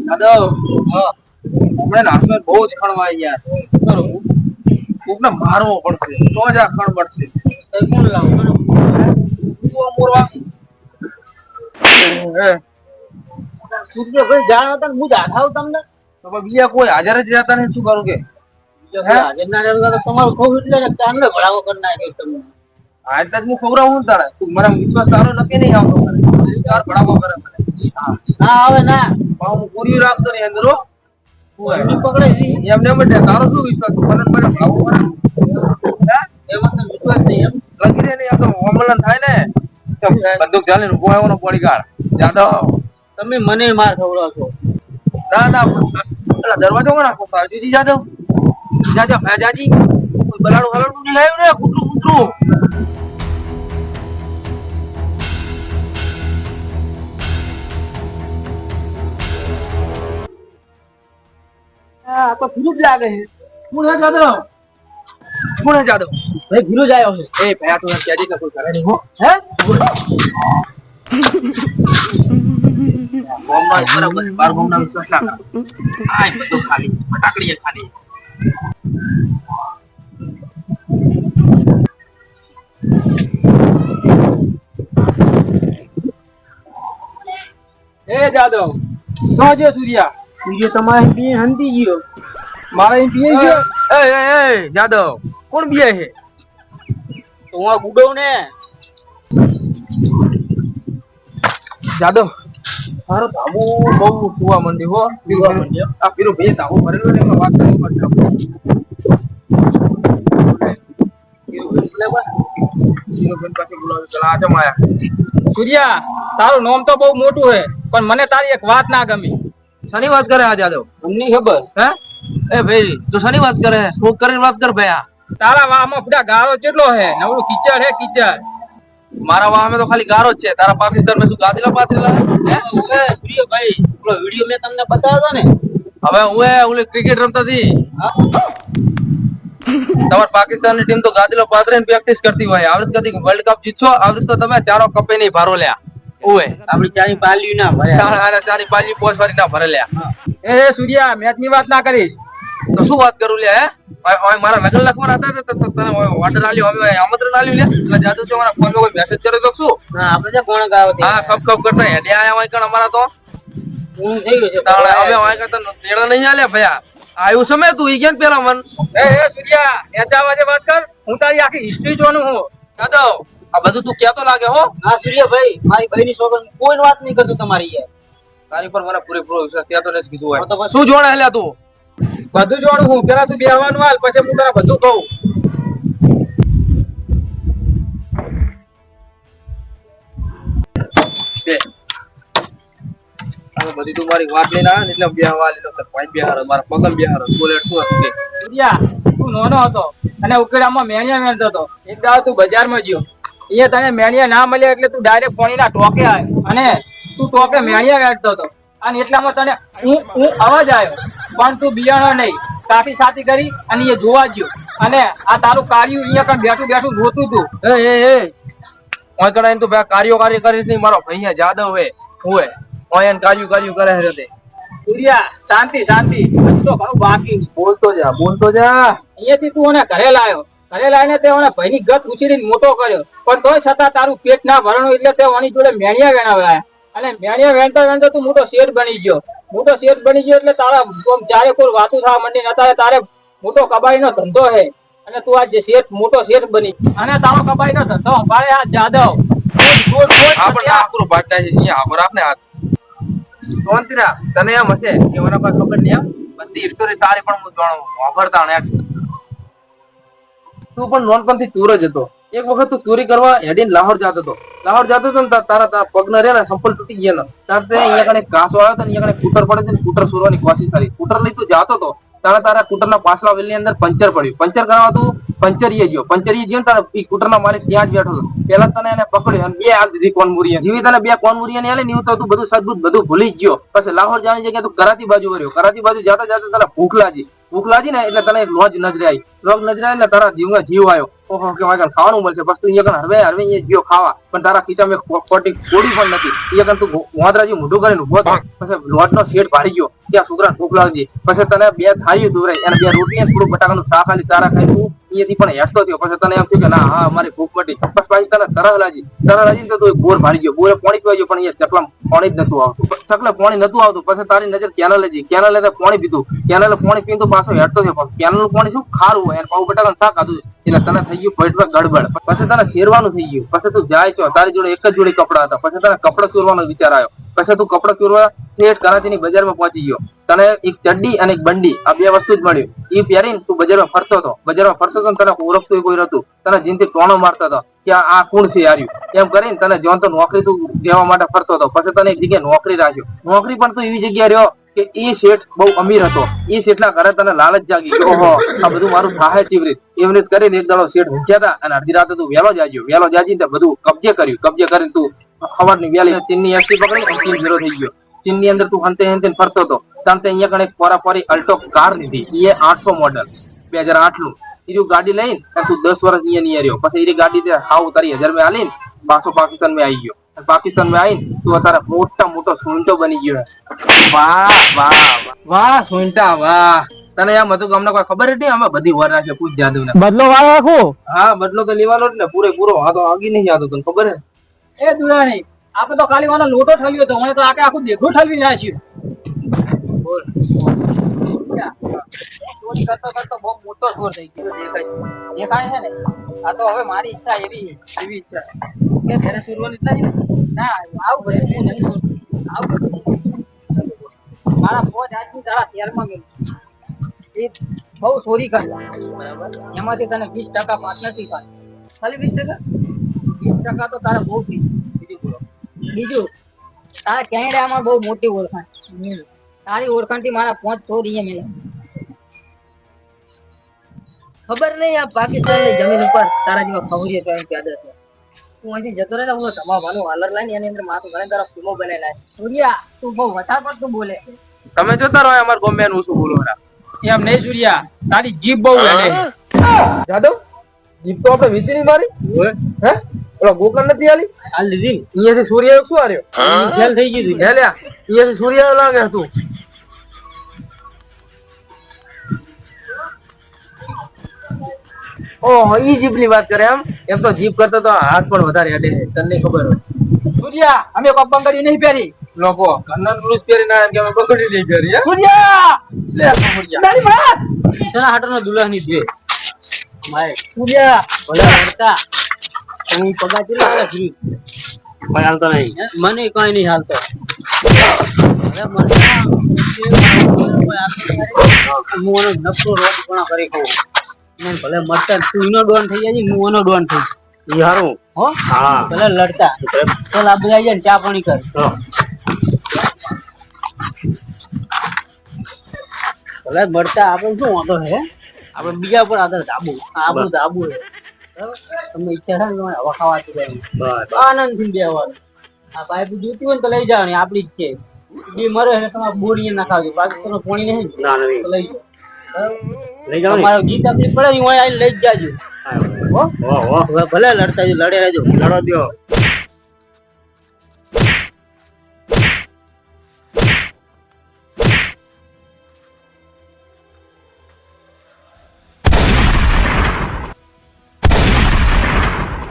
દાદા હમણે નાસ્તો બહુ જ ખણવા યાર બરોબર કોકને મારવો પડશે તો જ આ ખણ પડશે કોણ લાવ મોરવા ભાઈ જાણ હતા હું દાખાવ તમને તો બીજા કોઈ હાજર જ રહેતા નહીં શું કરું કે હાજર ના રહેતા તો તમારું ખોવ એટલે ચાંદલો ભરાવો કરી નાખ્યો તમને આજ તક હું ખવડાવું તારે તું મને વિશ્વાસ તારો નક્કી નહીં આવતો મને ચાર ભડાવો કરે ના આવે ના હું પૂરી રાખતો નહીં અંદર પકડે એમને એમ તારો શું વિશ્વાસ મને મને ભાવું કરે એમાં તો વિશ્વાસ નહીં એમ લગી રે નહીં આ તો હોમલન થાય ને બંદૂક ચાલીને ઉભો આવ્યો પડી ગાળ જાદવ તમે મને માર ખવડાવો છો ના ના પેલા દરવાજો કોણ રાખો પાવજીજી જાદવ જાજા ભેજાજી કોઈ બલાડું હલાડું નહીં લાવ્યું ને કૂતરું કૂતરું આ તો ફિરુજ લાગે છે કોણ હે જાદવ કોણ હે જાદવ ભાઈ ફિરુજ આવ્યો છે એ ભયા તું કેજી કે કોઈ કરે નહીં હો હે બોમ્બા બરાબર બાર બોમ્બના વિશ્વાસ ના કર આય બધું ખાલી ફટાકડીએ ખાલી એ જાદવ સોજો સૂર્યા સૂર્ય તમારે પીએ હંતી ગયો મારા અહીં પીએ ગયો એ જાદવ કોણ બીએ છે તો હું ગુડો ને જાદવ મારો ધાબુ બહુ સુવા મંડી હો આ પીરો બે ધાબુ ભરેલો ને એમાં વાત કરી પડતો સૂર્યા તારું નામ તો બહુ મોટું હે પણ મને તારી એક વાત ના ગમી શની વાત કરે આ જાદવ અમને ખબર હે એ ભાઈ તું શની વાત કરે તું કરીને વાત કર ભયા તારા વાહમાં પૂરા ગાળો કેટલો હે નવરું કીચડ હે કીચડ મારા વાહ में तो खाली गारो છે તારા પાકિસ્તાન में શું ગાદલા પાથરેલા હે સૂર્ય ભાઈ પેલો વિડિયો મેં તમને બતાવ્યો ને હવે ઓએ ઓલે ક્રિકેટ રમતા હતી તમાર પાકિસ્તાન ની ટીમ તો ગાદલો પાથરીને પ્રેક્ટિસ કરતી હોય આવૃત કદી વર્લ્ડ કપ જીતશો આવૃત તો તમે ચારો કપે નહીં ભારો લ્યા ઓએ આપણી ચાની પાલ્યું ના ભરે ચારી પાલી પોસ ભરી ના ભરે લ્યા એ સૂર્યા મેચ ની વાત ના કરી તો શું વાત કરું લ્યા હે મારા લગ્ન લખવાના હતા તો તને ઓર્ડર આલ્યો હવે આમંત્રણ આલ્યું લે એટલે જાદુ તો મારા ફોન માં કોઈ મેસેજ કર્યો તો શું હા આપણે કોણ ગાવ હતી હા કપ કપ કરતા હેડે આયા હોય કણ અમારા તો હું થઈ ગયો છે તાણે અમે હોય કે તો તેડા નહીં આલે ભયા આયુ સમય તું ઈ કેમ પેલા મન એ સૂર્યા એજા વાજે વાત કર હું તારી આખી હિસ્ટ્રી જોનું હું જાદવ આ બધું તું કેતો લાગે હો હા સૂર્ય ભાઈ મારી ભાઈની સોગન કોઈ વાત નહીં કરતો તમારી યાર તારી પર મને પૂરેપૂરો વિશ્વાસ ત્યાં તો નથી કીધું હોય તો શું જોડે હેલ્યા તું બધું જોડું હું પેલા તું બેહવાનું હાલ પછી હું તને બધું કહું બધી તું મારી વાત લઈને આવે ને એટલે બેહવા લીધો ભાઈ બેહાર મારા પગમ બેહાર બોલે શું હતું કે સૂર્યા તું નાનો હતો અને ઉકેડામાં મેણિયા વેણતો હતો એક દાવ તું બજારમાં ગયો અહીંયા તને મેણિયા ના મળ્યા એટલે તું ડાયરેક્ટ પોણીના ટોકે આવ્યો અને તું ટોકે મેણિયા વેણતો હતો અને એટલામાં તને હું અવાજ આવ્યો પણ તું બિયાણો નહીં કાઠી સાથી કરી અને એ જોવા ગયો અને આ તારું કાર્યું અહીંયા પણ બેઠું બેઠું જોતું તું એ ઓય કડાઈને તું ભાઈ કાર્ય કરીશ નહીં મારો ભૈયા જાદવ હે ઓય ઓય કાર્ય કરે હે સૂર્યા શાંતિ શાંતિ તો ઘણું બાકી બોલતો જા અહીંયાથી તું એને ઘરે લાવીને તે ઓને ભાઈની ગત ઉછીરીને મોટો કર્યો પણ તોય છતાં તારું પેટ ના ભરણું એટલે તે ઓની જોડે મેણિયા વેણાવ્યા અને મેણિયા વેણતો તું મોટો શેઠ બની ગયો એટલે તારા ચારે કોઈ વાતું થવા માંડી અત્યારે તારે મોટો કબાઈનો ધંધો હે અને તું આ જે મોટો શેઠ બની અને તારો કબાઈનો ધંધો સંભાળે આ જાદવ તને એમ હશે કે મને કોઈ ખબર નહીં બધી સ્ટોરી તારી પણ હું જાણું વાપરતા ને તું પણ નોનપણથી ચોર જ હતો એક વખત તું ચોરી કરવા હેડીને લાહોર જતો હતો ને તારા પગ ન રહ્યા સંપલ તૂટી ગયા ને ત્યારે અહીંયા કણે ઘાસો આવ્યો હતો ને અહીંયા કણે કૂટર પડે છે ને કૂટર સોરવાની કોશિશ કરી કૂટર લઈ તું જાતો હતો તારા કૂટરના પાછલા વેલ ની અંદર પંચર પડ્યું પંચર કરવા તું પંચરીએ ગયો ને તારા કૂટરના માલિક ત્યાં જ બેઠો હતો પેલા તને એને પકડ્યો અને બે આગ દીધી કોનમુરિયા જેવી તને બે કોનમુરિયા ને આલે ને તું બધું સદબુદ બધું ભૂલી ગયો પછી લાહોર જવાની જગ્યાએ તું કરાચી બાજુ વર્યો કરાચી બાજુ જતા તને ભૂખ ભૂખ લાગી ને એટલે તને એક લોજ નજરે આવી. લોજ નજરે આવી એટલે તારા જીવમાં જીવ આવ્યો. ઓહો કે વાગન ખાવાનું મળશે. પછી તું અહીંયા હરવે હરવે અહીંયા ગયો ખાવા, પણ તારા ખીચામાં ખોટી ગોળી પણ નથી. અહીંયા તું વાંદરાજી મોઢું કરીને ઉભો હતો. પછી લોજનો શેઠ ભાડી ગયો, ત્યાં છોકરાને ભૂખ લાગી. પછી તને બે થાળી દોરાઈ અને બે રોટલી અને થોડું બટાકાનું શાક આલી તારા ખાઈ તું અહીંયાથી પણ હેઠતો થયો. પછી તને એમ થયું કે ના હા મારી ભૂખ મટી. બસ પાછી તને તરસ લાગી તો તું એક બોર ભાડી ગયો. બોરે પાણી પીવા ગયો, પણ અહીંયા ચકલા પાણી જ નતું આવતું. ચકલે પાણી નતું આવતું. પછી તારી નજર કેનલે જઈ, કેનલે પાણી પીધું. કેનલે પાણી પીને તો પાછો હેઠતો થયો. કેનલનું પાણી શું ખારું હોય, અને પાઉં બટાકાનું શાક ખાધું એટલે તને થઈ ગયું પેટમાં ગડબડ. પછી તને શેરવાનું થઈ ગયું. પછી તું જાય છો, તારી જોડે એક જ જોડી કપડા હતા. પછી તને કપડા ચોરવાનો વિચાર આવ્યો. પછી તું કપડા ચોરવા ઠેઠ કરાચીની બજારમાં પહોંચી ગયો. તને એક ચડ્ડી અને એક બંડી, આ બે વસ્તુ જ મળ્યું. એ પહેરીને તું બજારમાં ફરતો હતો. બજારમાં ફરતો હતો, તને ઓળખતું કોઈ નતું. તને જીનથી ટોણો મારતો હતો કે આ કોણ છે યાર્યું એમ કરીને તને જોન તો નોકરી તું દેવા માટે ફરતો હતો. પછી તને એક જગ્યાએ નોકરી રાખ્યો. નોકરી પણ તું એવી જગ્યાએ રહ્યો કે એ શેઠ બહુ અમીર હતો. એ શેઠના ઘરે તને લાલચ જાગી. ઓહો આ બધું મારું થાય તીવ્રિત એમને કરીને એક દાડો શેઠ ઊંચ્યા હતા અને અડધી રાતે તું વેલો જાગ્યો. વેલો જાગીને બધું કબજે કર્યું. કબજે કરીને તું સવારની વેલી ચીનની એસટી પકડી અને ચીન ભેરો થઈ ગયો. ચીનની અંદર તું હંતે હંતે ફરતો હતો. તાંતે અહીંયા કણે પોરાપોરી અલ્ટો કાર લીધી. એ 800 મોડલ 2008 નું. એ ગાડી લઈને તું 10 વર્ષ અહીંયા નહીં રહ્યો. પછી એ ગાડી હાવ તારી 1000 માં આલીને પાછો પાકિસ્તાન માં આવી ગયો. પાકિસ્તાન માં આવીને તું અત્યારે મોટા મોટો સૂંટો બની ગયો. વાહ વાહ વાહ સૂંટા વાહ. તને આમ હતું કે અમને કોઈ ખબર જ નહીં. અમે બધી વાર રાખીએ. પૂછ જાદવ ને બદલો વાળો રાખો. હા બદલો તો લેવાનો જ ને પૂરેપૂરો. હા તો આગી નહીં આવતો તને ખબર હે. એ દુરાણી આપણે તો ખાલી વાનો લોટો ઠલ્યો હતો, મને તો આખું દેખું ઠલવી નાખ્યું. ચોરી કરતો કરતો બહુ મોટો ચોર થઈ ગયો. દેખાય છે ને. આ તો હવે મારી ઈચ્છા એવી ઈચ્છા કે ઘરે ચોરવાની ઈચ્છા છે ને. ના આવું બધું હું નહીં ચોરું. આવું બધું મારા પોચ આજની તારા તેલમાં મેળવું. એ બહુ ચોરી કરી બરાબર. એમાંથી તને 20% પાસ નથી થાય. ખાલી 20%? 20% તો તારે બહુ થઈ. બીજું તારા કેનેડામાં બહુ મોટી ઓળખાણ. તારી ઓળખાણ થી મારા 5 ચોરી મેળવ્યા. ખબર નહીં આ પાકિસ્તાન ની જમીન ઉપર તારા જેવા ખવરીએ તો એમ પ્યાદા છે. તું અહીંથી જતો રહે ને હું તમાવાનું હાલર લાઈને એની અંદર માથું ઘણી તારા ફિલ્મો બનેલા છે. સૂર્યા તું બહુ વધારે પડતું બોલે. તમે જોતા રહો અમાર ગોમ્બે નું શું બોલો એમ નહીં સૂર્યા, તારી જીભ બહુ હેડે. જાદવ જીભ તો આપણે વીતી નહીં મારી. હે ઓલા ગોકળ નથી આલી હાલ લીધી અહીંયાથી સૂર્ય શું આર્યો? ફેલ થઈ ગઈ તું. હેલ્યા અહીંયાથી સૂર્ય લાગે તું. ઓહો ઈ જીભ ની વાત કરે. એમ તો જીભ કરતો તો હાથ પણ વધારે હેડે છે. તને ખબર હોય સૂર્યા અમે કોઈ બંગડી નહીં પહેરી. લોકો ઘરના નું પહેરી ના કે અમે બગડી નહીં પહેરી. સૂર્યા લે સૂર્યા મારી વાત સના હાટનો દુલ્હની દે મારે. સૂર્યા ભલા કરતા હું પગા ચલા આવે ફ્રી ભાઈ હાલતો નહીં. મને કઈ નહીં હાલતો. હું નફો રોટ ઘણા કરી ખાઉં. મને ભલે મરતા તું નો ડોન થઈ જાય, હું ઓનો ડોન થઈ ઈ હારું હો. હા ભલે લડતા ચાલ આ બધા જાય ને ચા પાણી કર. ભલે મળતા આપણે શું વાંધો છે. આપણે બીજા પર આધાર ધાબુ આપણું ધાબુ છે. તમને ઈચ્છા થાય ને તમારે હવા ખાવાતી જાય આનંદ થી બેવાનું. આ પાઇપ જોતી હોય ને તો લઈ જવાની આપડી જ છે. બે મરે એટલે તમારે બોરી નાખાવજો. બાકી તમે પોણી નહીં લઈ જાઓ. તમારો જી તકલીફ પડે ને હું લઈ જ જાજો. ભલે લડતા લડે રહેજો. લડો દો.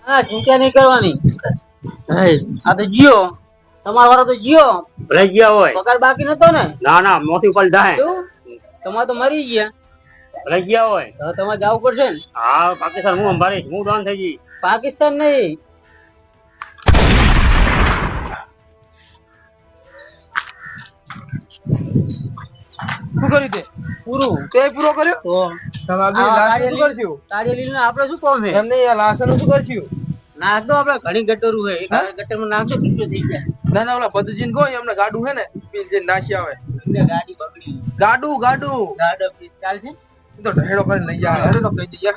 હા ચિંતા નહીં કરવાની. આ તો જીઓ તમારો વાળો તો જીઓ ભલે ગયા હોય. પગાર બાકી નતો ને? ના ના મોટી પલ ધાય. તમારે તો મરી ગયા. ભલે ગયા હોય હવે તમારે જવું પડશે ને. હા પાકિસ્તાન હું અંબારી હું ડોન થઈ ગઈ. પાકિસ્તાન નહીં શું કર્યું તે? પૂરું તે પૂરો કર્યો તો આપડે શું કોમ છે એમને લાસનું શું કરશું? નાખ દો આપડે ઘણી ગટરું છે. ગટર માં નાખજો કેટલું થઈ જાય. ના ના ઓલા પદુજીન કહો એમને ગાડું હે ને જે નાખી આવે. ગાડી બગડી ગાડું ગાડું ગાડો ચાલશે તો ઢહેડો કરીને લઈ જાય. તો કહી દઈએ.